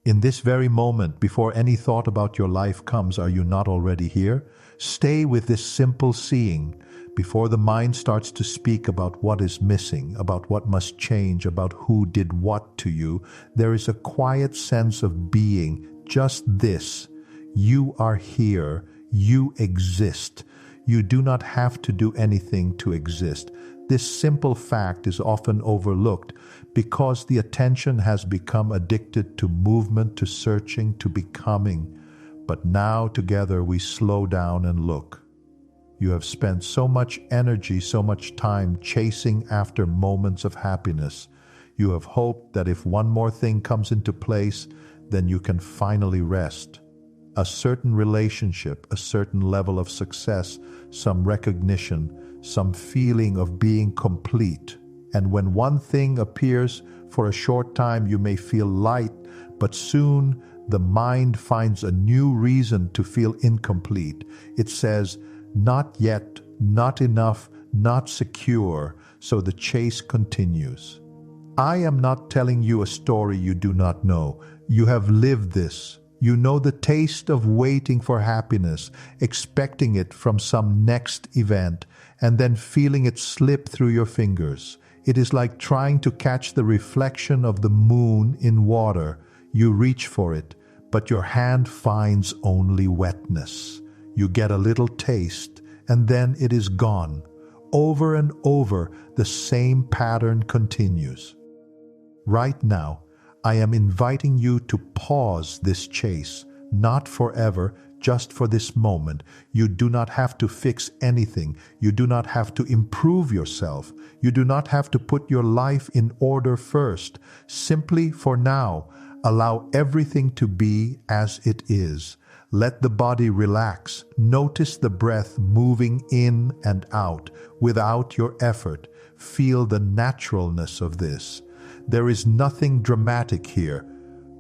In this very moment, before any thought about your life comes, are you not already here? Stay with this simple seeing before the mind starts to speak about what is missing, about what must change, about who did what to you. There is a quiet sense of being, just this. You are here. You exist. You do not have to do anything to exist. This simple fact is often overlooked because the attention has become addicted to movement, to searching, to becoming. But now together we slow down and look. You have spent so much energy, so much time chasing after moments of happiness. You have hoped that if one more thing comes into place, then you can finally rest. A certain relationship, a certain level of success, some recognition, some feeling of being complete. And when one thing appears, for a short time you may feel light, but soon the mind finds a new reason to feel incomplete. It says, not yet, not enough, not secure, so the chase continues. I am not telling you a story you do not know. You have lived this. You know the taste of waiting for happiness, expecting it from some next event, and then feeling it slip through your fingers. It is like trying to catch the reflection of the moon in water. You reach for it, but your hand finds only wetness. You get a little taste, and then it is gone. Over and over, the same pattern continues. Right now, I am inviting you to pause this chase, not forever, just for this moment. You do not have to fix anything. You do not have to improve yourself. You do not have to put your life in order first. Simply for now, allow everything to be as it is. Let the body relax. Notice the breath moving in and out without your effort. Feel the naturalness of this. There is nothing dramatic here.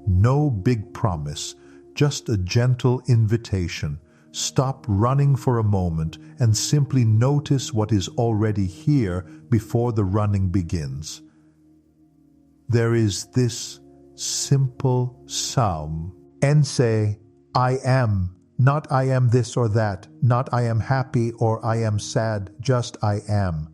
No big promise, just a gentle invitation. Stop running for a moment and simply notice what is already here before the running begins. There is this simple psalm. And say, I am, not I am this or that, not I am happy or I am sad, just I am.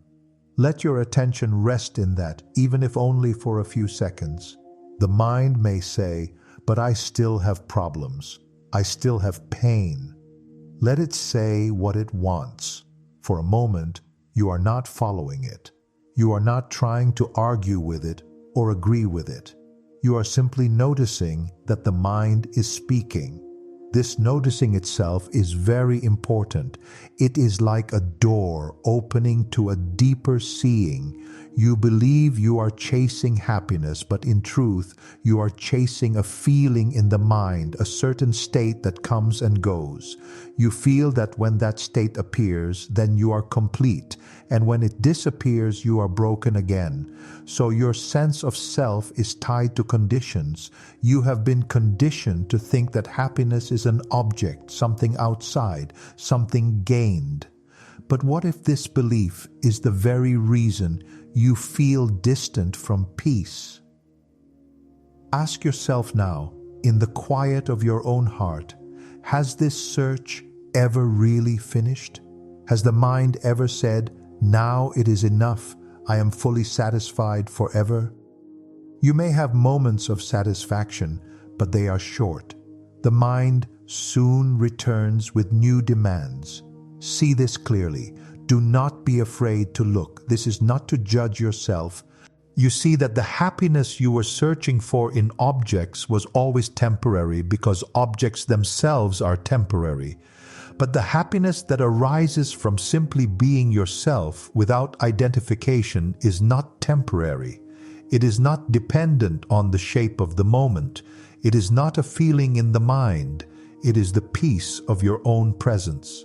Let your attention rest in that, even if only for a few seconds. The mind may say, but I still have problems. I still have pain. Let it say what it wants. For a moment, you are not following it. You are not trying to argue with it or agree with it. You are simply noticing that the mind is speaking. This noticing itself is very important. It is like a door opening to a deeper seeing. You believe you are chasing happiness, but in truth, you are chasing a feeling in the mind, a certain state that comes and goes. You feel that when that state appears, then you are complete, and when it disappears, you are broken again. So your sense of self is tied to conditions. You have been conditioned to think that happiness is an object, something outside, something gained. But what if this belief is the very reason you feel distant from peace? Ask yourself now, in the quiet of your own heart, has this search ever really finished? Has the mind ever said, now it is enough, I am fully satisfied forever? You may have moments of satisfaction, but they are short. The mind soon returns with new demands. See this clearly. Do not be afraid to look. This is not to judge yourself. You see that the happiness you were searching for in objects was always temporary because objects themselves are temporary. But the happiness that arises from simply being yourself without identification is not temporary. It is not dependent on the shape of the moment. It is not a feeling in the mind. It is the peace of your own presence.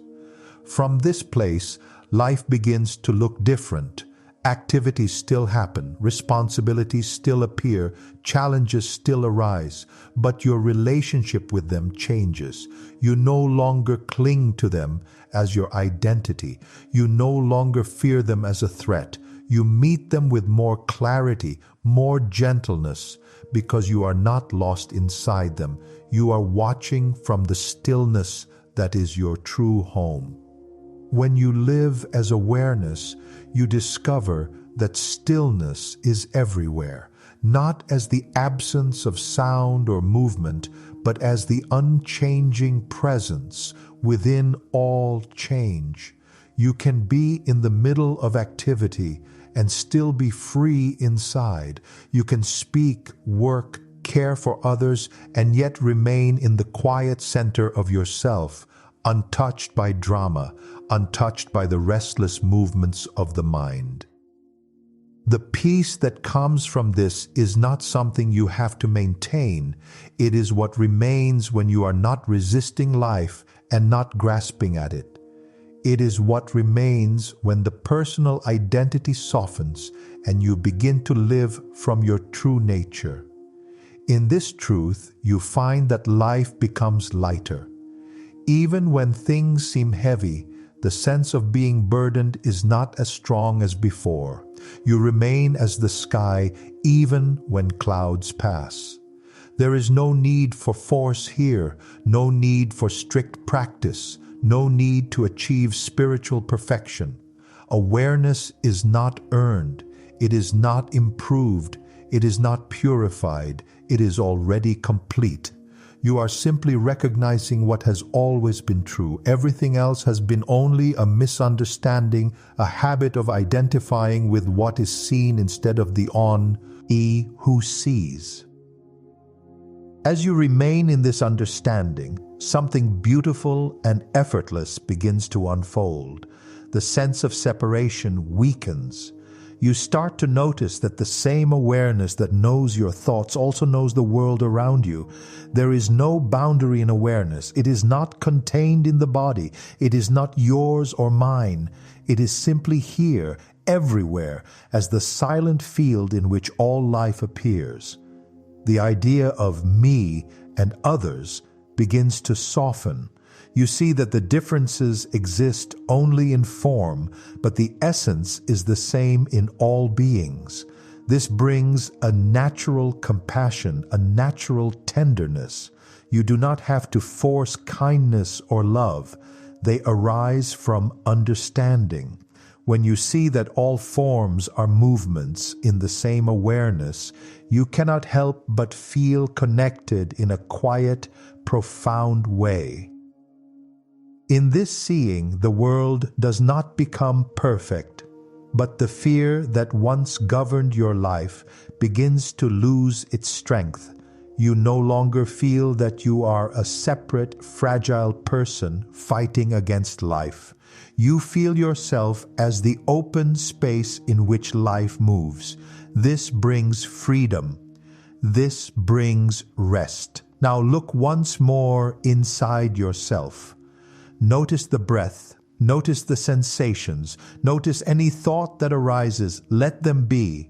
From this place, life begins to look different. Activities still happen, responsibilities still appear, challenges still arise, but your relationship with them changes. You no longer cling to them as your identity. You no longer fear them as a threat. You meet them with more clarity, more gentleness, because you are not lost inside them. You are watching from the stillness that is your true home. When you live as awareness, you discover that stillness is everywhere, not as the absence of sound or movement, but as the unchanging presence within all change. You can be in the middle of activity and still be free inside. You can speak, work, care for others, and yet remain in the quiet center of yourself, untouched by drama, untouched by the restless movements of the mind. The peace that comes from this is not something you have to maintain. It is what remains when you are not resisting life and not grasping at it. It is what remains when the personal identity softens and you begin to live from your true nature. In this truth, you find that life becomes lighter. Even when things seem heavy, the sense of being burdened is not as strong as before. You remain as the sky even when clouds pass. There is no need for force here, no need for strict practice, no need to achieve spiritual perfection. Awareness is not earned, it is not improved, it is not purified, it is already complete. You are simply recognizing what has always been true. Everything else has been only a misunderstanding, a habit of identifying with what is seen instead of the who sees. As you remain in this understanding, something beautiful and effortless begins to unfold. The sense of separation weakens. You start to notice that the same awareness that knows your thoughts also knows the world around you. There is no boundary in awareness. It is not contained in the body. It is not yours or mine. It is simply here, everywhere, as the silent field in which all life appears. The idea of me and others begins to soften. You see that the differences exist only in form, but the essence is the same in all beings. This brings a natural compassion, a natural tenderness. You do not have to force kindness or love. They arise from understanding. When you see that all forms are movements in the same awareness, you cannot help but feel connected in a quiet, profound way. In this seeing, the world does not become perfect, but the fear that once governed your life begins to lose its strength. You no longer feel that you are a separate, fragile person fighting against life. You feel yourself as the open space in which life moves. This brings freedom. This brings rest. Now look once more inside yourself. Notice the breath. Notice the sensations. Notice any thought that arises. Let them be.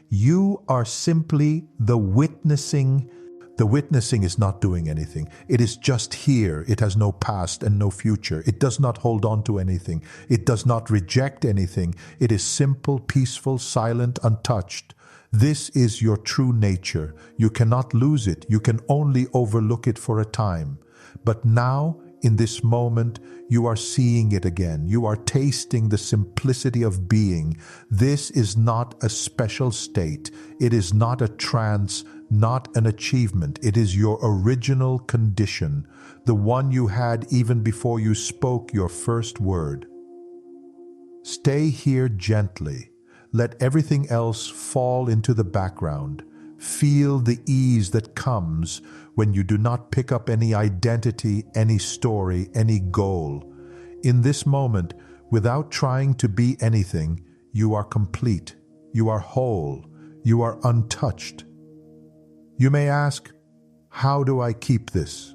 You are simply the witnessing. The witnessing is not doing anything. It is just here. It has no past and no future. It does not hold on to anything. It does not reject anything. It is simple, peaceful, silent, untouched. This is your true nature. You cannot lose it. You can only overlook it for a time. But now, in this moment, you are seeing it again. You are tasting the simplicity of being. This is not a special state. It is not a trance, not an achievement. It is your original condition, the one you had even before you spoke your first word. Stay here gently. Let everything else fall into the background. Feel the ease that comes when you do not pick up any identity, any story, any goal. In this moment, without trying to be anything, you are complete, you are whole, you are untouched. You may ask, how do I keep this?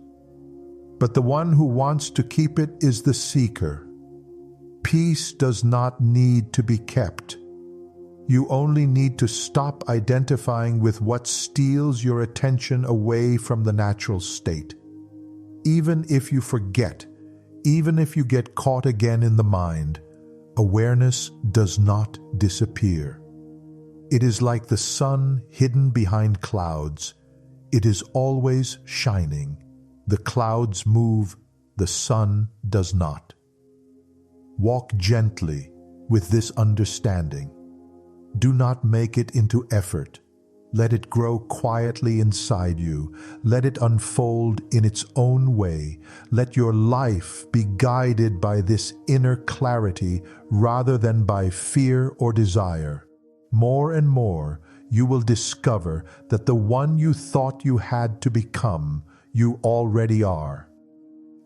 But the one who wants to keep it is the seeker. Peace does not need to be kept. You only need to stop identifying with what steals your attention away from the natural state. Even if you forget, even if you get caught again in the mind, Awareness does not disappear. It is like the sun hidden behind clouds. It is always shining. The clouds move, the sun does not. Walk gently with this understanding. Do not make it into effort. Let it grow quietly inside you. Let it unfold in its own way. Let your life be guided by this inner clarity rather than by fear or desire. More and more, you will discover that the one you thought you had to become, you already are.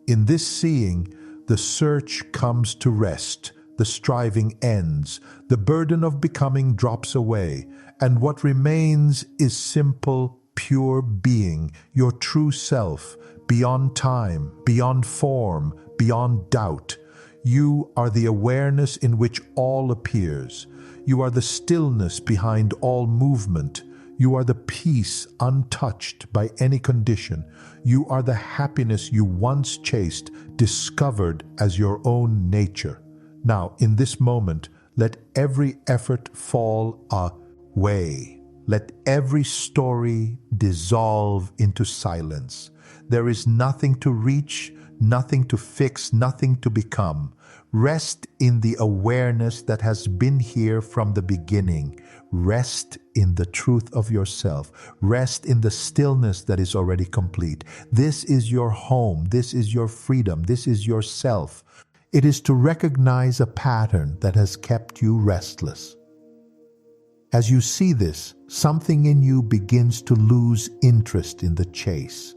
In this seeing, the search comes to rest, the striving ends, the burden of becoming drops away, and what remains is simple, pure being, your true self, beyond time, beyond form, beyond doubt. You are the awareness in which all appears. You are the stillness behind all movement. You are the peace untouched by any condition. You are the happiness you once chased, discovered as your own nature. Now, in this moment, let every effort fall away. Let every story dissolve into silence. There is nothing to reach, nothing to fix, nothing to become. Rest in the awareness that has been here from the beginning. Rest in the truth of yourself. Rest in the stillness that is already complete. This is your home. This is your freedom. This is yourself. It is to recognize a pattern that has kept you restless. As you see this, something in you begins to lose interest in the chase.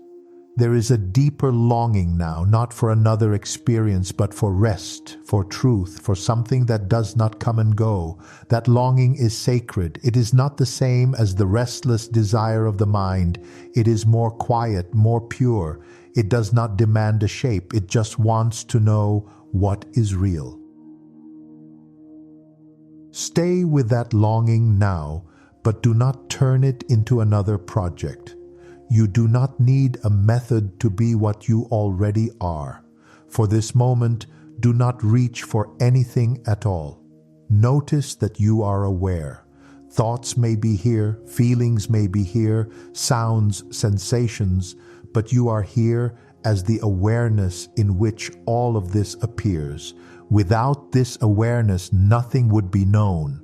There is a deeper longing now, not for another experience, but for rest, for truth, for something that does not come and go. That longing is sacred. It is not the same as the restless desire of the mind. It is more quiet, more pure. It does not demand a shape. It just wants to know what is real. Stay with that longing now, but do not turn it into another project. You do not need a method to be what you already are. For this moment, do not reach for anything at all. Notice that you are aware. Thoughts may be here, feelings may be here, sounds, sensations, but you are here as the awareness in which all of this appears. Without this awareness, nothing would be known.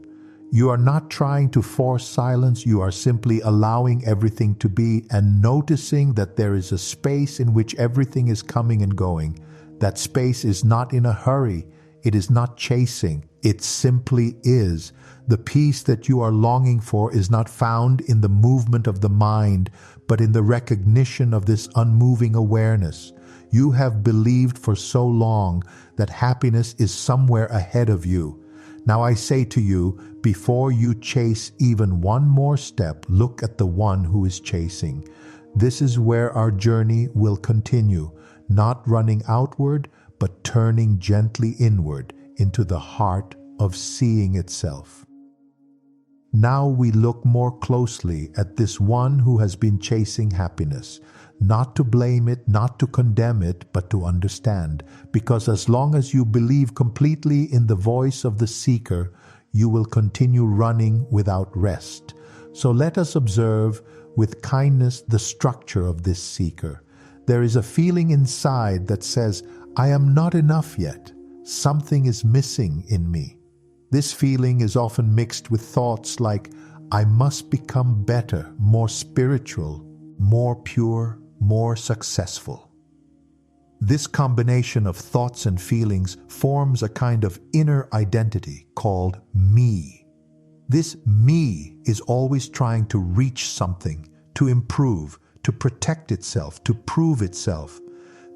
You are not trying to force silence, you are simply allowing everything to be and noticing that there is a space in which everything is coming and going. That space is not in a hurry, it is not chasing, it simply is. The peace that you are longing for is not found in the movement of the mind, but in the recognition of this unmoving awareness. You have believed for so long that happiness is somewhere ahead of you. Now I say to you, before you chase even one more step, look at the one who is chasing. This is where our journey will continue, not running outward, but turning gently inward into the heart of seeing itself. Now we look more closely at this one who has been chasing happiness, not to blame it, not to condemn it, but to understand. Because as long as you believe completely in the voice of the seeker, you will continue running without rest. So let us observe with kindness the structure of this seeker. There is a feeling inside that says, I am not enough yet. Something is missing in me. This feeling is often mixed with thoughts like, I must become better, more spiritual, more pure, more successful. This combination of thoughts and feelings forms a kind of inner identity called me. This me is always trying to reach something, to improve, to protect itself, to prove itself.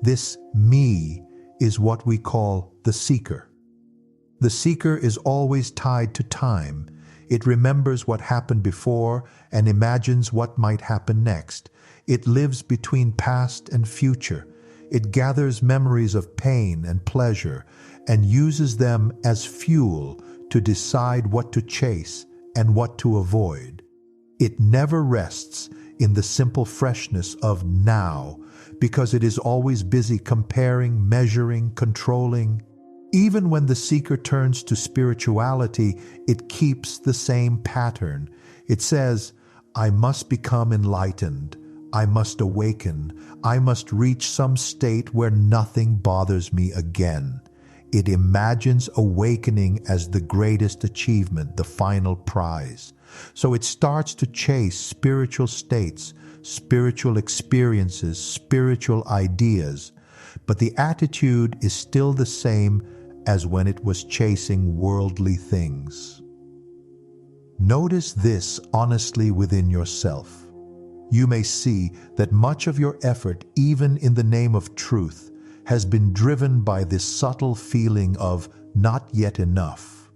This me is what we call the seeker. The seeker is always tied to time. It remembers what happened before and imagines what might happen next. It lives between past and future. It gathers memories of pain and pleasure and uses them as fuel to decide what to chase and what to avoid. It never rests in the simple freshness of now because it is always busy comparing, measuring, controlling. Even when the seeker turns to spirituality, it keeps the same pattern. It says, I must become enlightened. I must awaken. I must reach some state where nothing bothers me again. It imagines awakening as the greatest achievement, the final prize. So it starts to chase spiritual states, spiritual experiences, spiritual ideas. But the attitude is still the same as when it was chasing worldly things. Notice this honestly within yourself. You may see that much of your effort, even in the name of truth, has been driven by this subtle feeling of not yet enough.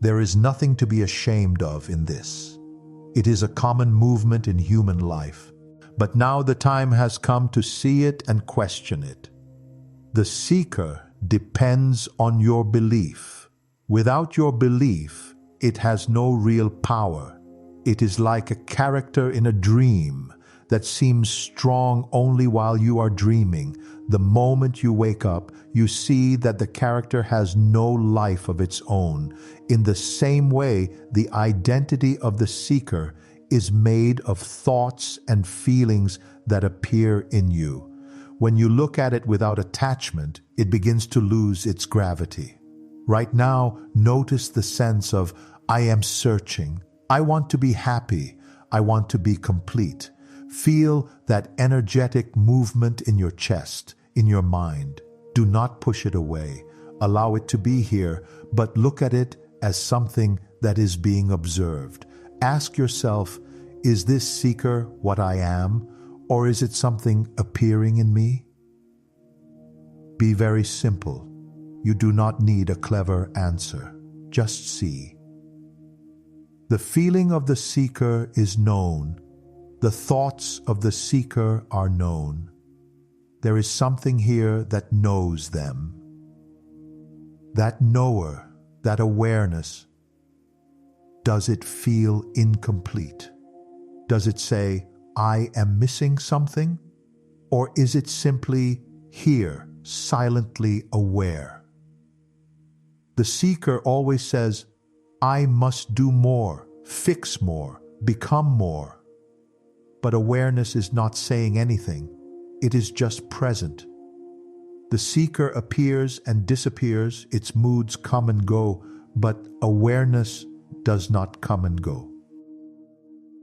There is nothing to be ashamed of in this. It is a common movement in human life. But now the time has come to see it and question it. The seeker depends on your belief. Without your belief, it has no real power. It is like a character in a dream that seems strong only while you are dreaming. The moment you wake up, you see that the character has no life of its own. In the same way, the identity of the seeker is made of thoughts and feelings that appear in you. When you look at it without attachment, it begins to lose its gravity. Right now, notice the sense of, I am searching. I want to be happy. I want to be complete. Feel that energetic movement in your chest, in your mind. Do not push it away. Allow it to be here, but look at it as something that is being observed. Ask yourself, is this seeker what I am, or is it something appearing in me? Be very simple. You do not need a clever answer. Just see. The feeling of the seeker is known. The thoughts of the seeker are known. There is something here that knows them. That knower, that awareness, does it feel incomplete? Does it say, I am missing something? Or is it simply here, silently aware? The seeker always says, I must do more, fix more, become more. But awareness is not saying anything. It is just present. The seeker appears and disappears, its moods come and go, but awareness does not come and go.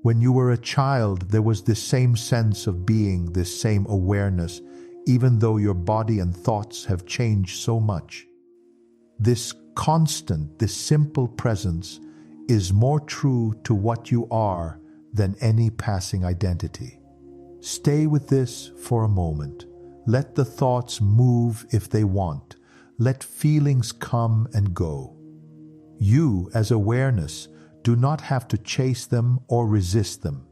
When you were a child, there was this same sense of being, this same awareness, even though your body and thoughts have changed so much. This constant, this simple presence is more true to what you are than any passing identity. Stay with this for a moment. Let the thoughts move if they want. Let feelings come and go. You, as awareness, do not have to chase them or resist them.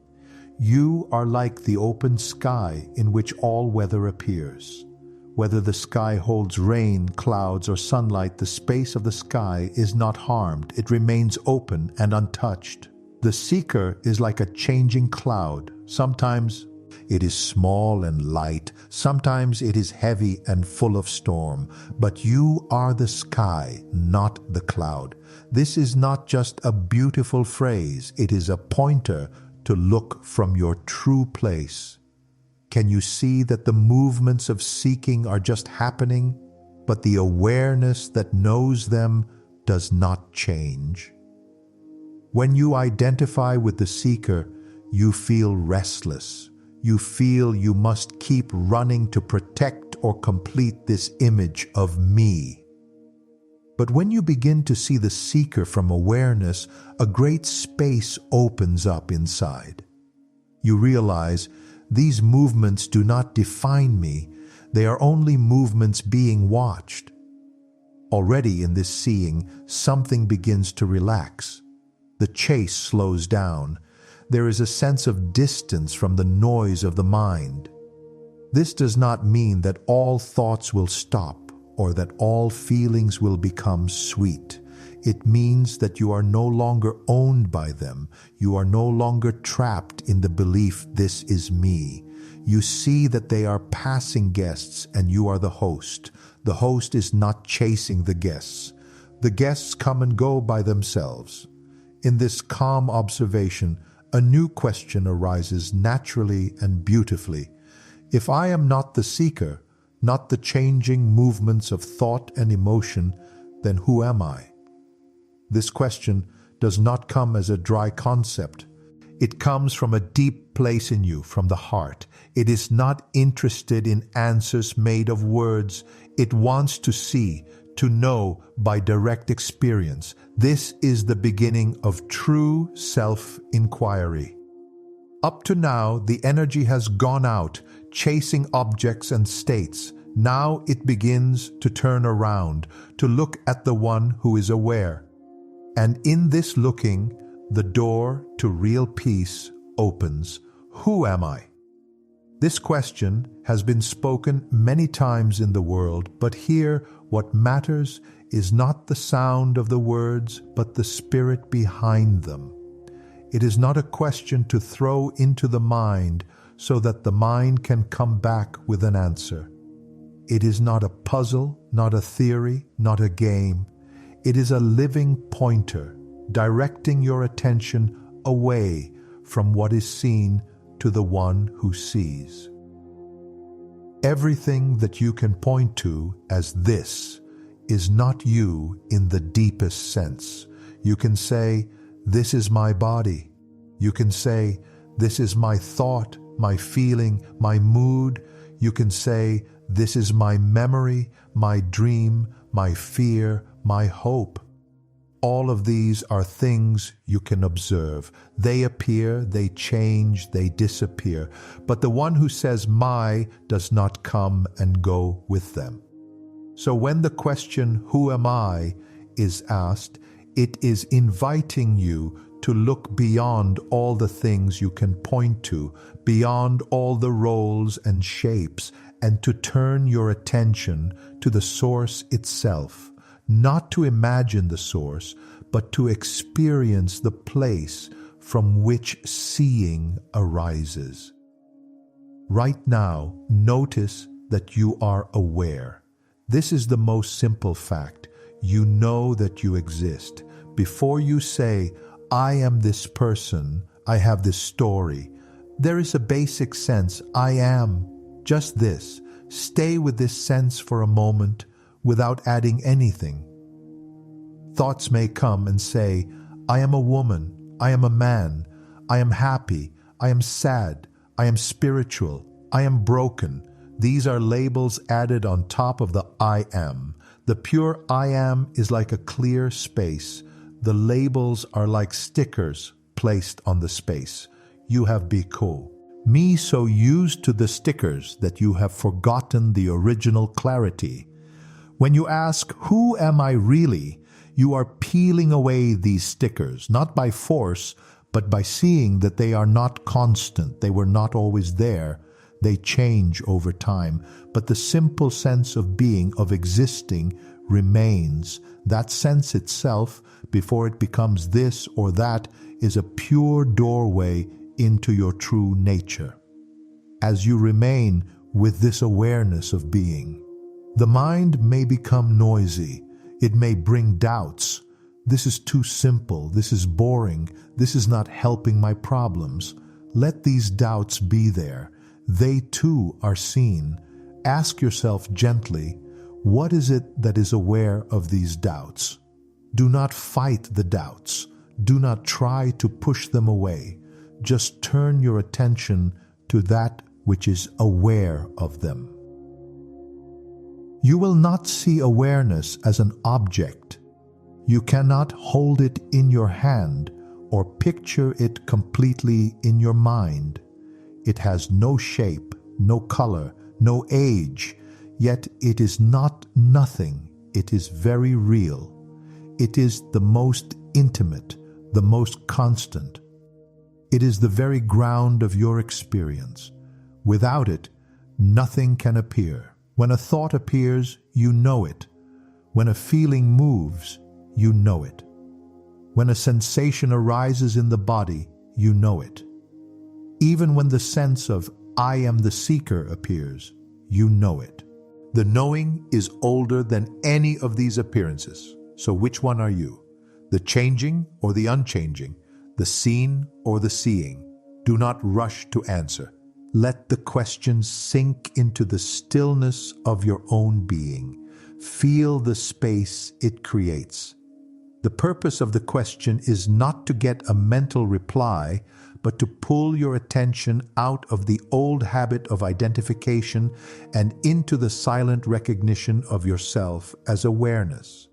You are like the open sky in which all weather appears. Whether the sky holds rain, clouds, or sunlight, the space of the sky is not harmed. It remains open and untouched. The seeker is like a changing cloud. Sometimes it is small and light. Sometimes it is heavy and full of storm. But you are the sky, not the cloud. This is not just a beautiful phrase. It is a pointer to look from your true place. Can you see that the movements of seeking are just happening, but the awareness that knows them does not change? When you identify with the seeker, you feel restless. You feel you must keep running to protect or complete this image of me. But when you begin to see the seeker from awareness, a great space opens up inside. You realize these movements do not define me. They are only movements being watched. Already in this seeing, something begins to relax. The chase slows down. There is a sense of distance from the noise of the mind. This does not mean that all thoughts will stop or that all feelings will become sweet. It means that you are no longer owned by them. You are no longer trapped in the belief, this is me. You see that they are passing guests and you are the host. The host is not chasing the guests. The guests come and go by themselves. In this calm observation, a new question arises naturally and beautifully. If I am not the seeker, not the changing movements of thought and emotion, then who am I? This question does not come as a dry concept. It comes from a deep place in you, from the heart. It is not interested in answers made of words. It wants to see, to know by direct experience. This is the beginning of true self-inquiry. Up to now, the energy has gone out, chasing objects and states. Now it begins to turn around, to look at the one who is aware. And in this looking, the door to real peace opens. Who am I? This question has been spoken many times in the world, but here what matters is not the sound of the words, but the spirit behind them. It is not a question to throw into the mind so that the mind can come back with an answer. It is not a puzzle, not a theory, not a game. It is a living pointer, directing your attention away from what is seen to the one who sees. Everything that you can point to as this is not you in the deepest sense. You can say, this is my body. You can say, this is my thought, my feeling, my mood. You can say, this is my memory, my dream, my fear, my hope. All of these are things you can observe. They appear, they change, they disappear. But the one who says my does not come and go with them. So when the question, who am I, is asked, it is inviting you to look beyond all the things you can point to, beyond all the roles and shapes, and to turn your attention to the source itself. Not to imagine the source, but to experience the place from which seeing arises. Right now, notice that you are aware. This is the most simple fact. You know that you exist. Before you say, I am this person, I have this story, there is a basic sense, I am just this. Stay with this sense for a moment, without adding anything. Thoughts may come and say, I am a woman, I am a man, I am happy, I am sad, I am spiritual, I am broken. These are labels added on top of the I am. The pure I am is like a clear space. The labels are like stickers placed on the space. You have become me so used to the stickers that you have forgotten the original clarity. When you ask, who am I really? You are peeling away these stickers, not by force, but by seeing that they are not constant. They were not always there. They change over time. But the simple sense of being, of existing, remains. That sense itself, before it becomes this or that, is a pure doorway into your true nature. As you remain with this awareness of being, the mind may become noisy. It may bring doubts. This is too simple. This is boring. This is not helping my problems. Let these doubts be there. They too are seen. Ask yourself gently, what is it that is aware of these doubts? Do not fight the doubts. Do not try to push them away. Just turn your attention to that which is aware of them. You will not see awareness as an object. You cannot hold it in your hand or picture it completely in your mind. It has no shape, no color, no age, yet it is not nothing. It is very real. It is the most intimate, the most constant. It is the very ground of your experience. Without it, nothing can appear. When a thought appears, you know it. When a feeling moves, you know it. When a sensation arises in the body, you know it. Even when the sense of I am the seeker appears. You know it. The knowing is older than any of these appearances. So which one are you? The changing or the unchanging? The seen or the seeing? Do not rush to answer. Let the question sink into the stillness of your own being. Feel the space it creates. The purpose of the question is not to get a mental reply, but to pull your attention out of the old habit of identification and into the silent recognition of yourself as awareness.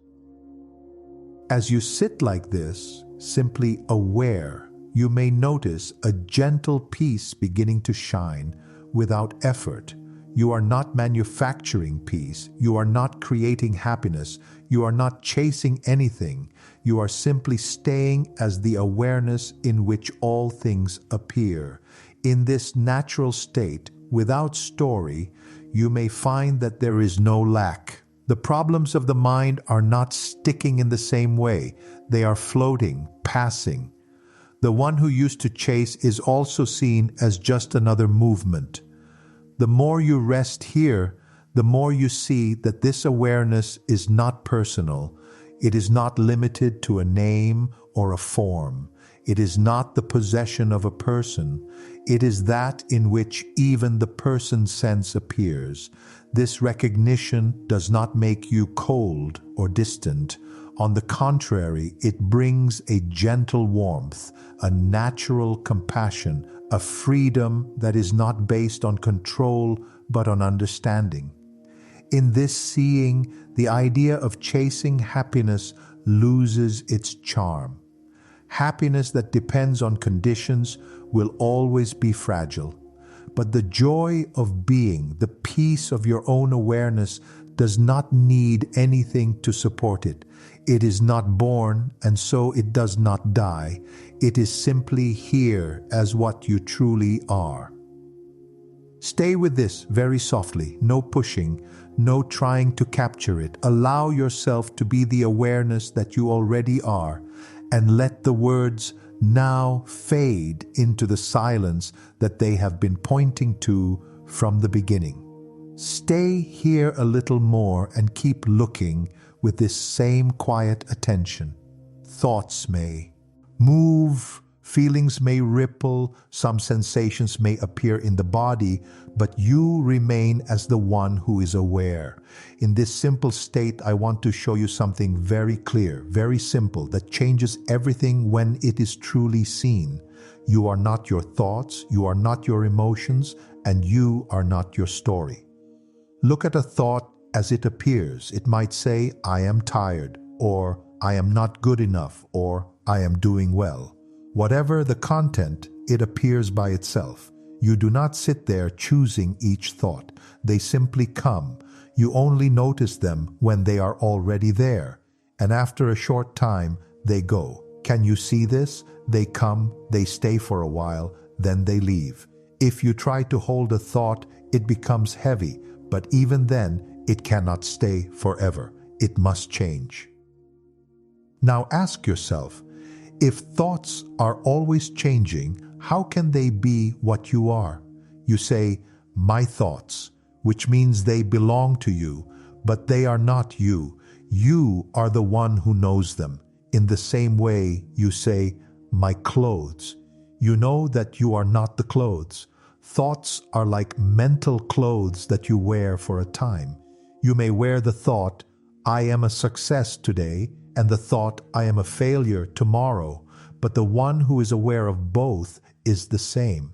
As you sit like this, simply aware, you may notice a gentle peace beginning to shine without effort. You are not manufacturing peace. You are not creating happiness. You are not chasing anything. You are simply staying as the awareness in which all things appear. In this natural state, without story, you may find that there is no lack. The problems of the mind are not sticking in the same way. They are floating, passing. The one who used to chase is also seen as just another movement. The more you rest here, the more you see that this awareness is not personal. It is not limited to a name or a form. It is not the possession of a person. It is that in which even the person sense appears. This recognition does not make you cold or distant. On the contrary, it brings a gentle warmth, a natural compassion, a freedom that is not based on control but on understanding. In this seeing, the idea of chasing happiness loses its charm. Happiness that depends on conditions will always be fragile. But the joy of being, the peace of your own awareness, does not need anything to support it. It is not born, and so it does not die. It is simply here as what you truly are. Stay with this very softly, no pushing, no trying to capture it. Allow yourself to be the awareness that you already are, and let the words now fade into the silence that they have been pointing to from the beginning. Stay here a little more and keep looking with this same quiet attention. Thoughts may move, feelings may ripple, some sensations may appear in the body, but you remain as the one who is aware. In this simple state, I want to show you something very clear, very simple, that changes everything when it is truly seen. You are not your thoughts, you are not your emotions, and you are not your story. Look at a thought as it appears. It might say, I am tired, or I am not good enough, or I am doing well. Whatever the content, it appears by itself. You do not sit there choosing each thought. They simply come. You only notice them when they are already there. And after a short time, they go. Can you see this? They come, they stay for a while, then they leave. If you try to hold a thought, it becomes heavy. But even then, it cannot stay forever. It must change. Now ask yourself, if thoughts are always changing, how can they be what you are? You say, my thoughts, which means they belong to you, but they are not you. You are the one who knows them. In the same way, you say, my clothes. You know that you are not the clothes. Thoughts are like mental clothes that you wear for a time. You may wear the thought, I am a success today, and the thought, I am a failure tomorrow, but the one who is aware of both is the same.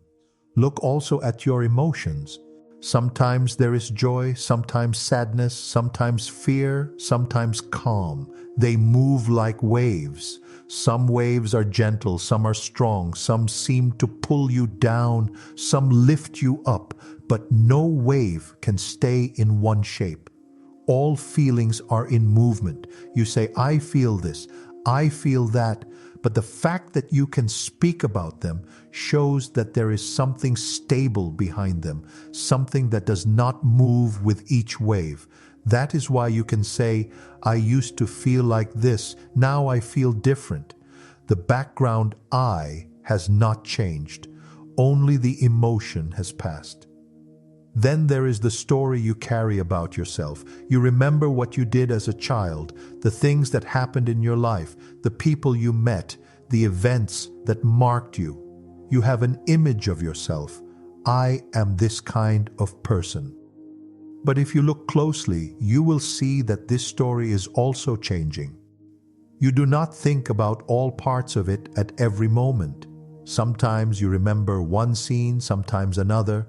Look also at your emotions. Sometimes there is joy, sometimes sadness, sometimes fear, sometimes calm. They move like waves. Some waves are gentle, some are strong, some seem to pull you down, some lift you up, but no wave can stay in one shape. All feelings are in movement. You say, I feel this, I feel that, but the fact that you can speak about them shows that there is something stable behind them, something that does not move with each wave. That is why you can say, I used to feel like this, now I feel different. The background I has not changed. only the emotion has passed. Then there is the story you carry about yourself. You remember what you did as a child, the things that happened in your life, the people you met, the events that marked you. You have an image of yourself. I am this kind of person. But if you look closely, you will see that this story is also changing. You do not think about all parts of it at every moment. Sometimes you remember one scene, sometimes another.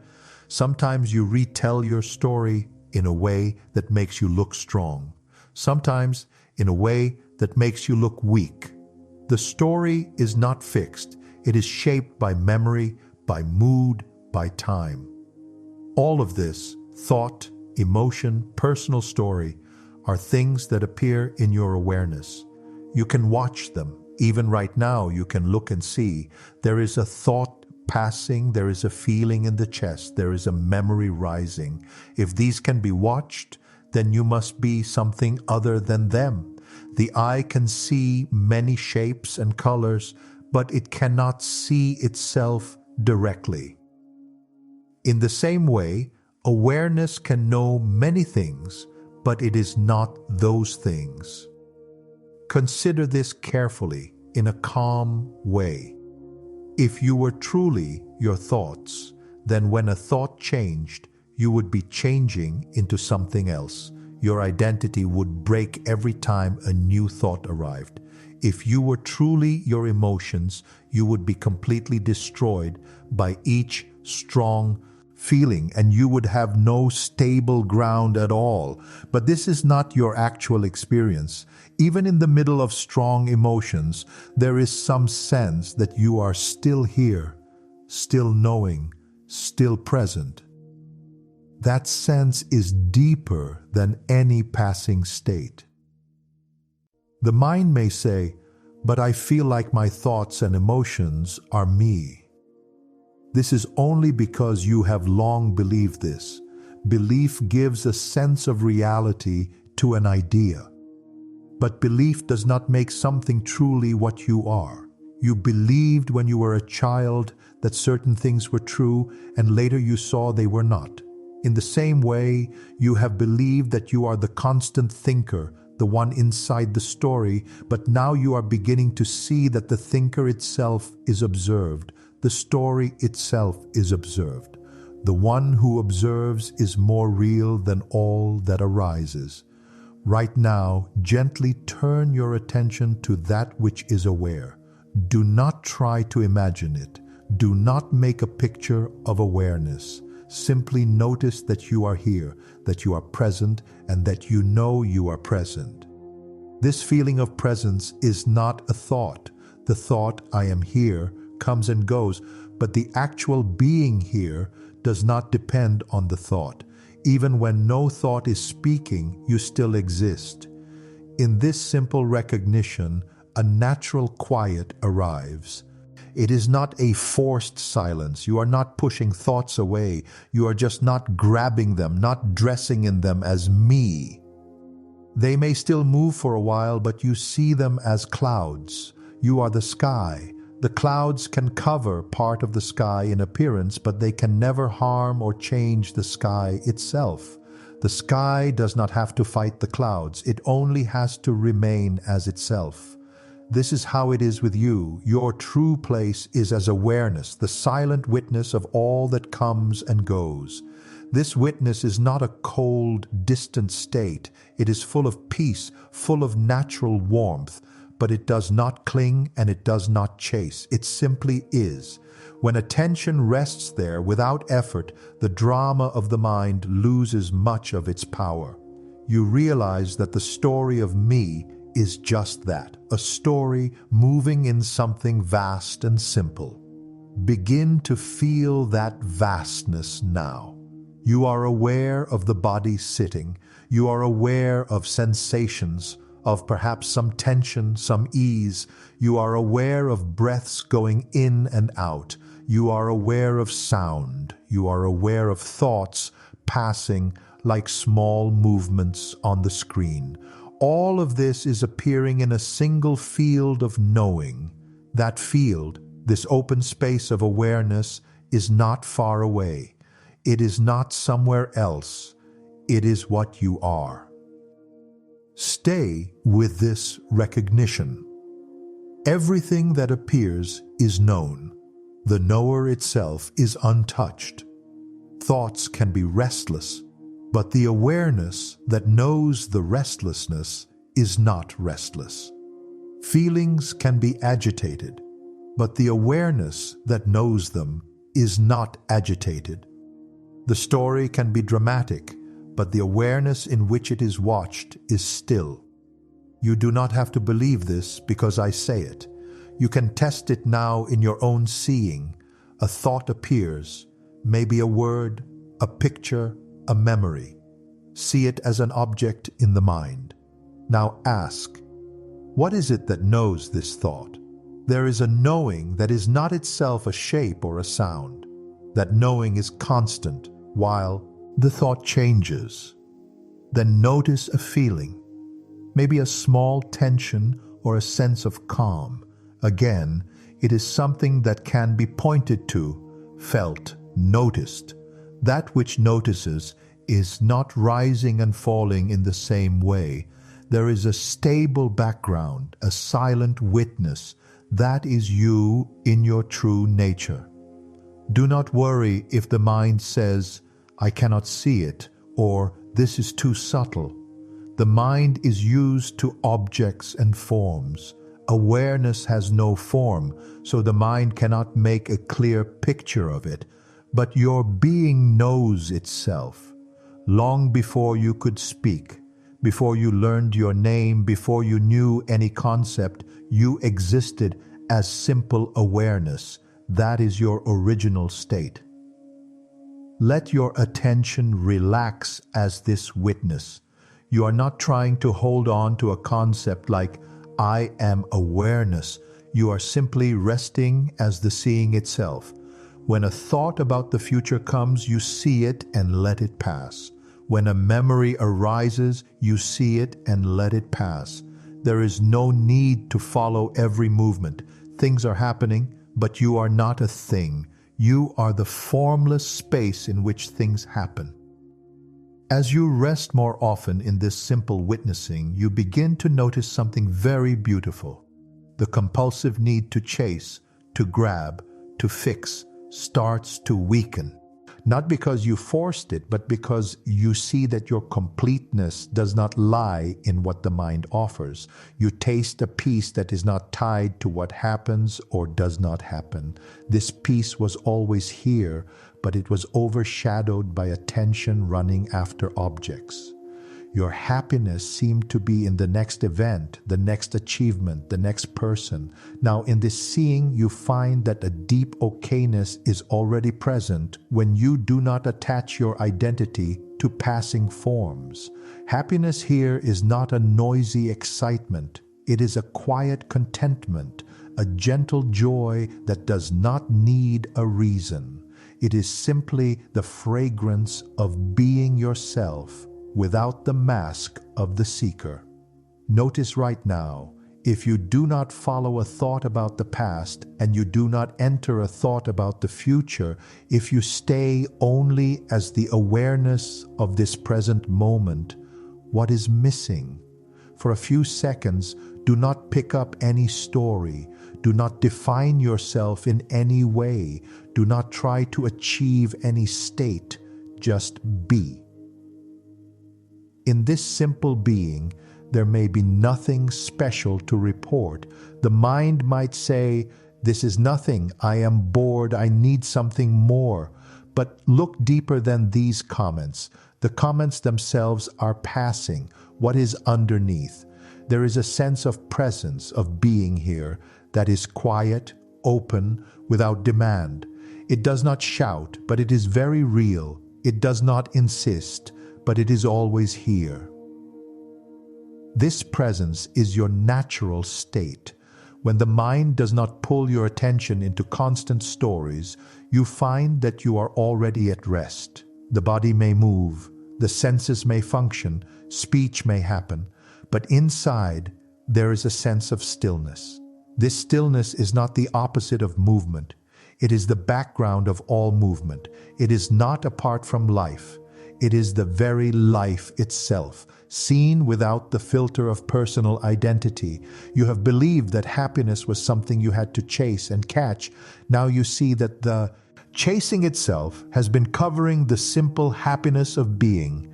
Sometimes you retell your story in a way that makes you look strong. Sometimes in a way that makes you look weak. The story is not fixed. It is shaped by memory, by mood, by time. All of this, thought, emotion, personal story, are things that appear in your awareness. You can watch them. Even right now, you can look and see. There is a thought passing, there is a feeling in the chest, there is a memory rising. If these can be watched, then you must be something other than them. The eye can see many shapes and colors, but it cannot see itself directly. In the same way, awareness can know many things, but it is not those things. Consider this carefully in a calm way. If you were truly your thoughts, then when a thought changed, you would be changing into something else. Your identity would break every time a new thought arrived. If you were truly your emotions, you would be completely destroyed by each strong feeling, and you would have no stable ground at all. But this is not your actual experience. Even in the middle of strong emotions, there is some sense that you are still here, still knowing, still present. That sense is deeper than any passing state. The mind may say, "But I feel like my thoughts and emotions are me." This is only because you have long believed this. Belief gives a sense of reality to an idea. But belief does not make something truly what you are. You believed when you were a child that certain things were true, and later you saw they were not. In the same way, you have believed that you are the constant thinker, the one inside the story, but now you are beginning to see that the thinker itself is observed. The story itself is observed. The one who observes is more real than all that arises. Right now, gently turn your attention to that which is aware. Do not try to imagine it. Do not make a picture of awareness. Simply notice that you are here, that you are present, and that you know you are present. This feeling of presence is not a thought. The thought, "I am here," comes and goes, but the actual being here does not depend on the thought. Even when no thought is speaking, you still exist. In this simple recognition, a natural quiet arrives. It is not a forced silence. You are not pushing thoughts away. You are just not grabbing them, not dressing in them as me. They may still move for a while, but you see them as clouds. You are the sky. The clouds can cover part of the sky in appearance, but they can never harm or change the sky itself. The sky does not have to fight the clouds. It only has to remain as itself. This is how it is with you. Your true place is as awareness, the silent witness of all that comes and goes. This witness is not a cold, distant state. It is full of peace, full of natural warmth. But it does not cling and it does not chase. It simply is. When attention rests there without effort, the drama of the mind loses much of its power. You realize that the story of me is just that, a story moving in something vast and simple. Begin to feel that vastness now. You are aware of the body sitting. You are aware of sensations, of perhaps some tension, some ease. You are aware of breaths going in and out. You are aware of sound. You are aware of thoughts passing like small movements on the screen. All of this is appearing in a single field of knowing. That field, this open space of awareness, is not far away. It is not somewhere else. It is what you are. Stay with this recognition. Everything that appears is known. The knower itself is untouched. Thoughts can be restless, but the awareness that knows the restlessness is not restless. Feelings can be agitated, but the awareness that knows them is not agitated. The story can be dramatic, but the awareness in which it is watched is still. You do not have to believe this because I say it. You can test it now in your own seeing. A thought appears, maybe a word, a picture, a memory. See it as an object in the mind. Now ask, what is it that knows this thought? There is a knowing that is not itself a shape or a sound. That knowing is constant while the thought changes. Then notice a feeling, maybe a small tension or a sense of calm. Again, it is something that can be pointed to, felt, noticed. That which notices is not rising and falling in the same way. There is a stable background, a silent witness. That is you in your true nature. Do not worry if the mind says, I cannot see it, or this is too subtle. The mind is used to objects and forms. Awareness has no form, so the mind cannot make a clear picture of it. But your being knows itself. Long before you could speak, before you learned your name, before you knew any concept, you existed as simple awareness. That is your original state. Let your attention relax as this witness. You are not trying to hold on to a concept like, I am awareness. You are simply resting as the seeing itself. When a thought about the future comes, you see it and let it pass. When a memory arises, you see it and let it pass. There is no need to follow every movement. Things are happening, but you are not a thing. You are the formless space in which things happen. As you rest more often in this simple witnessing, you begin to notice something very beautiful. The compulsive need to chase, to grab, to fix, starts to weaken. Not because you forced it, but because you see that your completeness does not lie in what the mind offers. You taste a peace that is not tied to what happens or does not happen. This peace was always here, but it was overshadowed by attention running after objects. Your happiness seemed to be in the next event, the next achievement, the next person. Now, in this seeing, you find that a deep okayness is already present when you do not attach your identity to passing forms. Happiness here is not a noisy excitement. It is a quiet contentment, a gentle joy that does not need a reason. It is simply the fragrance of being yourself, without the mask of the seeker. Notice right now, if you do not follow a thought about the past and you do not enter a thought about the future, if you stay only as the awareness of this present moment, what is missing? For a few seconds, do not pick up any story. Do not define yourself in any way. Do not try to achieve any state. Just be. In this simple being, there may be nothing special to report. The mind might say, this is nothing, I am bored, I need something more. But look deeper than these comments. The comments themselves are passing. What is underneath? There is a sense of presence, of being here, that is quiet, open, without demand. It does not shout, but it is very real. It does not insist, but it is always here. This presence is your natural state. When the mind does not pull your attention into constant stories, you find that you are already at rest. The body may move, the senses may function, speech may happen, but inside there is a sense of stillness. This stillness is not the opposite of movement. It is the background of all movement. It is not apart from life. It is the very life itself, seen without the filter of personal identity. You have believed that happiness was something you had to chase and catch. Now you see that the chasing itself has been covering the simple happiness of being.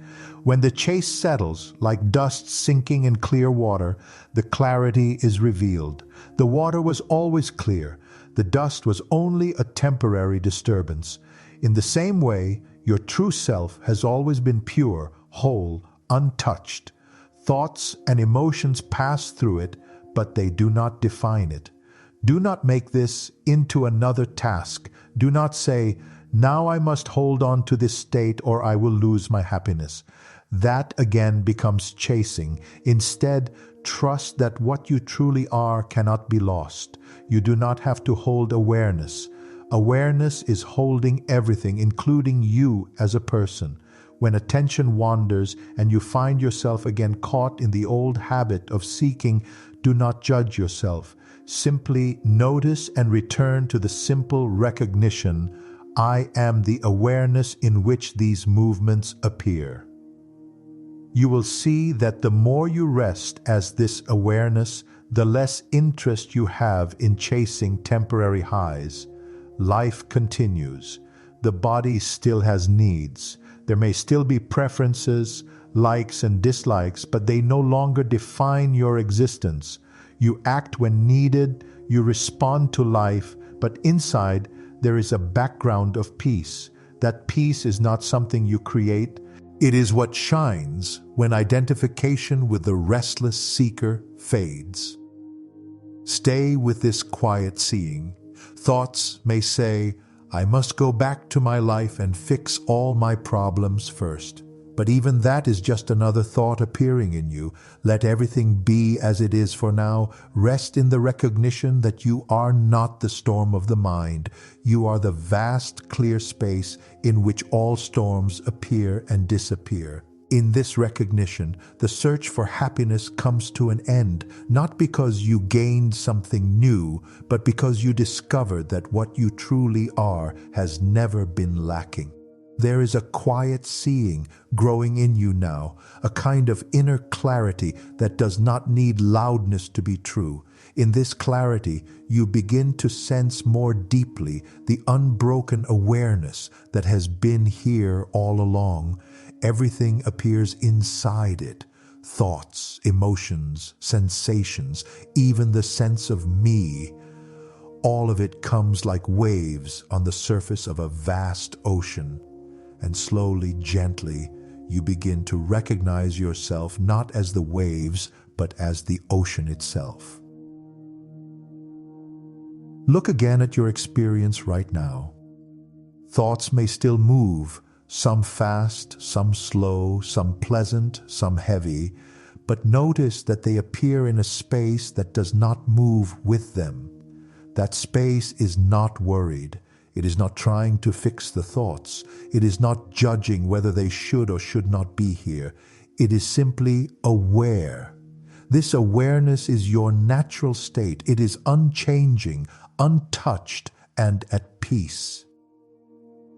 When the chase settles, like dust sinking in clear water, the clarity is revealed. The water was always clear. The dust was only a temporary disturbance. In the same way, your true self has always been pure, whole, untouched. Thoughts and emotions pass through it, but they do not define it. Do not make this into another task. Do not say, "Now I must hold on to this state or I will lose my happiness." That again becomes chasing. Instead, trust that what you truly are cannot be lost. You do not have to hold awareness. Awareness is holding everything, including you as a person. When attention wanders and you find yourself again caught in the old habit of seeking, do not judge yourself. Simply notice and return to the simple recognition, I am the awareness in which these movements appear. You will see that the more you rest as this awareness, the less interest you have in chasing temporary highs. Life continues. The body still has needs. There may still be preferences, likes and dislikes, but they no longer define your existence. You act when needed, you respond to life, but inside there is a background of peace. That peace is not something you create. It is what shines when identification with the restless seeker fades. Stay with this quiet seeing. Thoughts may say, I must go back to my life and fix all my problems first. But even that is just another thought appearing in you. Let everything be as it is for now. Rest in the recognition that you are not the storm of the mind. You are the vast, clear space in which all storms appear and disappear. In this recognition, the search for happiness comes to an end, not because you gained something new, but because you discovered that what you truly are has never been lacking. There is a quiet seeing growing in you now, a kind of inner clarity that does not need loudness to be true. In this clarity, you begin to sense more deeply the unbroken awareness that has been here all along. Everything appears inside it. Thoughts, emotions, sensations, even the sense of me. All of it comes like waves on the surface of a vast ocean. And slowly, gently, you begin to recognize yourself not as the waves, but as the ocean itself. Look again at your experience right now. Thoughts may still move, some fast, some slow, some pleasant, some heavy, but notice that they appear in a space that does not move with them. That space is not worried. It is not trying to fix the thoughts. It is not judging whether they should or should not be here. It is simply aware. This awareness is your natural state. It is unchanging, untouched, and at peace.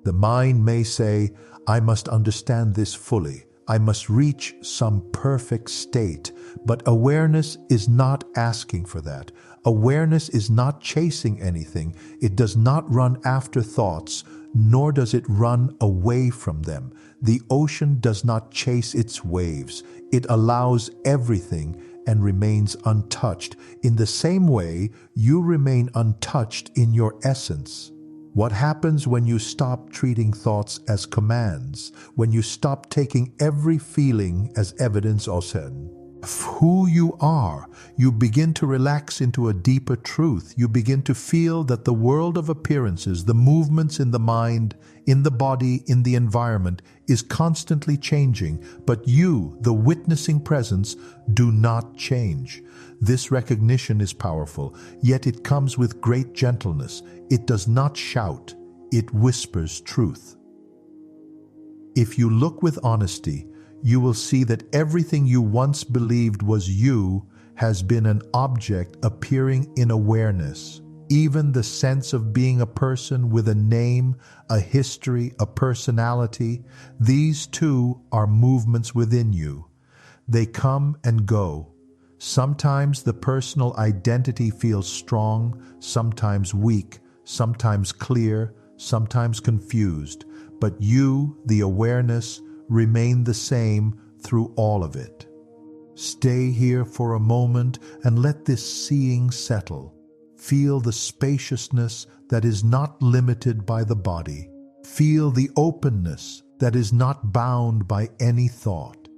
The mind may say, I must understand this fully. I must reach some perfect state. But awareness is not asking for that. Awareness is not chasing anything. It does not run after thoughts, nor does it run away from them. The ocean does not chase its waves. It allows everything and remains untouched. In the same way, you remain untouched in your essence. What happens when you stop treating thoughts as commands, when you stop taking every feeling as evidence or sin? Who you are, you begin to relax into a deeper truth. You begin to feel that the world of appearances, the movements in the mind, in the body, in the environment, is constantly changing, but you, the witnessing presence, do not change. This recognition is powerful, yet it comes with great gentleness. It does not shout, it whispers truth. If you look with honesty, you will see that everything you once believed was you has been an object appearing in awareness. even the sense of being a person with a name, a history, a personality. These too are movements within you. They come and go. Sometimes the personal identity feels strong, sometimes weak, sometimes clear, sometimes confused. But you, the awareness, remain the same through all of it. Stay here for a moment and let this seeing settle. Feel the spaciousness that is not limited by the body. Feel the openness that is not bound by any thought.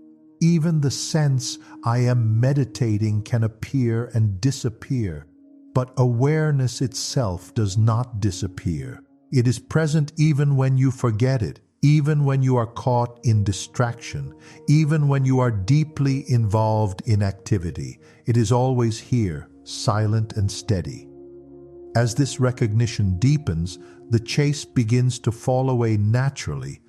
Even the sense I am meditating can appear and disappear, but awareness itself does not disappear. It is present even when you forget it, even when you are caught in distraction, even when you are deeply involved in activity. It is always here, silent and steady. As this recognition deepens, the chase begins to fall away naturally,